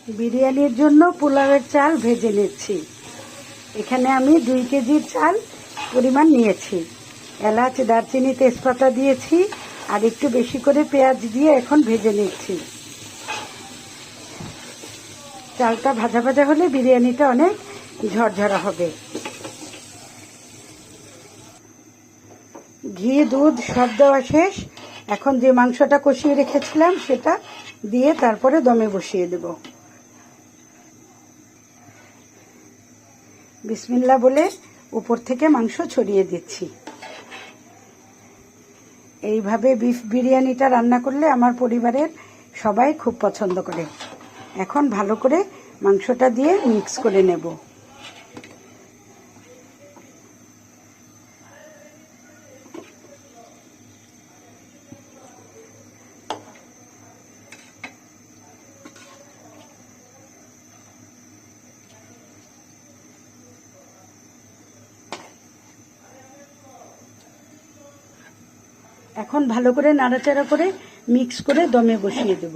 বিরিয়ানির জন্য পোলাওয়ের চাল ভেজে নিচ্ছি। এখানে আমি 2 কেজির চাল পরিমাণ নিয়েছি। এলাচ, দারচিনি, তেজপাতা দিয়েছি আর একটু বেশি করে পেঁয়াজ দিয়ে এখন ভেজে নিচ্ছি। চালটা ভাজা ভাজা হলে বিরিয়ানিটা অনেক ঝরঝরা হবে। ঘি, দুধ সব দেওয়া শেষ। এখন যে মাংসটা কষিয়ে রেখেছিলাম সেটা দিয়ে তারপরে দমে বসিয়ে দেব। বিসমিল্লাহ বলে উপর থেকে মাংস ছড়িয়ে দিচ্ছি। এইভাবে বিফ বিরিয়ানিটা রান্না করলে আমার পরিবারের সবাই খুব পছন্দ করে। এখন ভালো করে মাংসটা দিয়ে মিক্স করে নেব। এখন ভালো করে নাড়াচাড়া করে মিক্স করে দমে বসিয়ে দেব।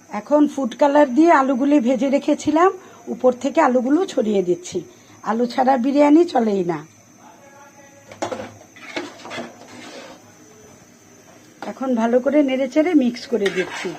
এখন ফুড কালার দিয়ে আলুগুলি ভেজে রেখেছিলাম উপর থেকে আলুগুলো ছড়িয়ে দিচ্ছি। আলু ছাড়া বিরিয়ানি চলেই না। এখন ভালো করে নেড়েচেড়ে মিক্স করে দিচ্ছি।